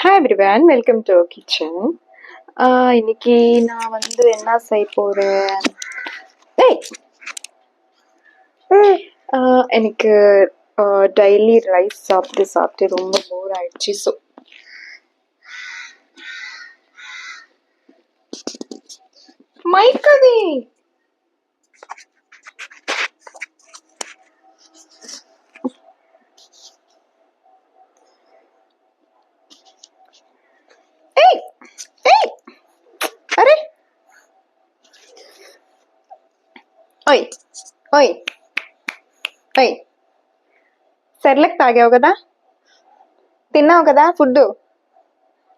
Hi everyone, welcome to kitchen. இன்னைக்கு நான் வந்து என்ன செய்ய போறேன்? எனக்கு டெய்லி ரைஸ் சாப்பிட்டு சாப்பிட்டு ரொம்ப போர் ஆயிடுச்சு. ஸோ மைக்கதி అరే ఓయ్ ఓయ్ ఓయ్ సెర్లెక్ తాగావు కదా, తిన్నావు కదా ఫుడ్,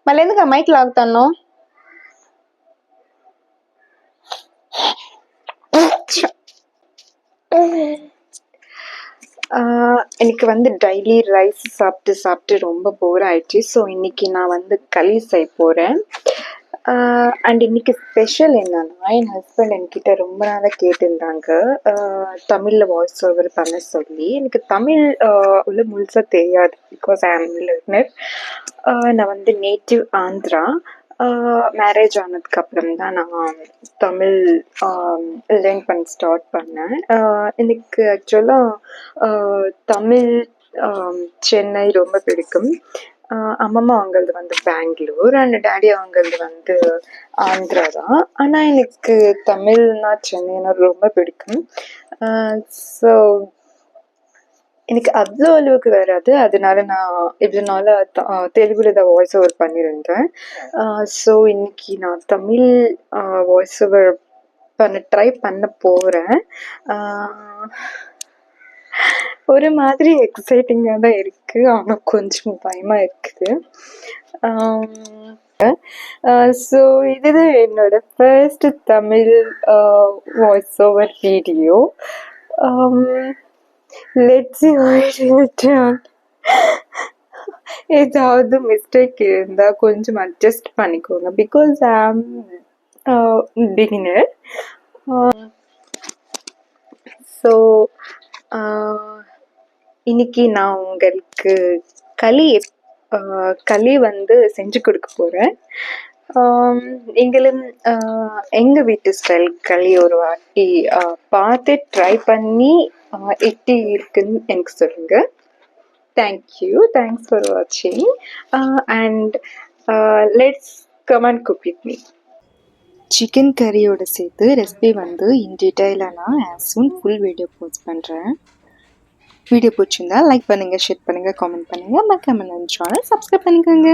మళ్ళీ ఎందుకు మైక్ లాగుతాను? எனக்கு வந்து டெய்லி ரைஸ் சாப்பிட்டு சாப்பிட்டு ரொம்ப போர் ஆயிடுச்சு. ஸோ இன்னைக்கு நான் வந்து களி செய்ய போகிறேன். அண்ட் இன்னைக்கு ஸ்பெஷல் என்னன்னா, என் ஹஸ்பண்ட் என்கிட்ட ரொம்ப நாளாக கேட்டிருந்தாங்க தமிழில் வாய்ஸ் ஓவர் பண்ண சொல்லி. எனக்கு தமிழ் உள்ள முழுசாக தெரியாது, பிகாஸ் ஐ ஆம் லிர்னர். நான் வந்து நேட்டிவ் ஆந்திரா. மேரேஜ் ஆனதுக்கப்புறம் தான் நான் தமிழ் லேர்ன் பண்ண ஸ்டார்ட் பண்ணேன். எனக்கு ஆக்சுவலாக தமிழ் சென்னை ரொம்ப பிடிக்கும். அம்மம்மா அவங்களது வந்து பெங்களூர் அண்ட் டேடி அவங்களது வந்து ஆந்திரா தான். ஆனால் எனக்கு தமிழ்னா சென்னைனா ரொம்ப பிடிக்கும். ஸோ எனக்கு அவ்வளோ அளவுக்கு வராது, அதனால நான் இவ்வளோ நாளாக தெலுங்குல தான் வாய்ஸ் ஓவர் பண்ணியிருந்தேன். ஸோ இன்னைக்கு நான் தமிழ் வாய்ஸ் ஓவர் ட்ரை பண்ண போகிறேன். ஒரு மாதிரி எக்ஸைட்டிங்காக தான் இருக்குது, ஆனால் கொஞ்சம் பயமாக இருக்குது. ஸோ இதுதான் என்னோட first Tamil voice over video. Let's see how it will turn. ஏதாவது மிஸ்டேக் இருந்தால் கொஞ்சம் அட்ஜஸ்ட் பண்ணிக்கோங்க, பிகாஸ் ஐ ஆம் பிகினர். ஸோ இன்னைக்கு நான் உங்களுக்கு களி வந்து செஞ்சு கொடுக்க போகிறேன். நீங்களும் எங்கள் வீட்டு ஸ்டைல் களி ஒரு வாட்டி பார்த்து ட்ரை பண்ணி எப்படி இருக்குன்னு எனக்கு சொல்லுங்கள். தேங்க்ஸ் ஃபார் வாட்சிங் and let's come and cook with me. Chicken கறியோட சேர்த்து ரெசிபி வந்து இன் டீட்டெயிலாக நான் as soon full video post பண்ணுறேன். வீடியோ பிடிச்சிருந்தா லைக் பண்ணுங்கள், ஷேர் பண்ணுங்கள், காமெண்ட் பண்ணுங்கள், மறக்காம நம்ம சேனல் சப்ஸ்கிரைப் பண்ணிக்கோங்க.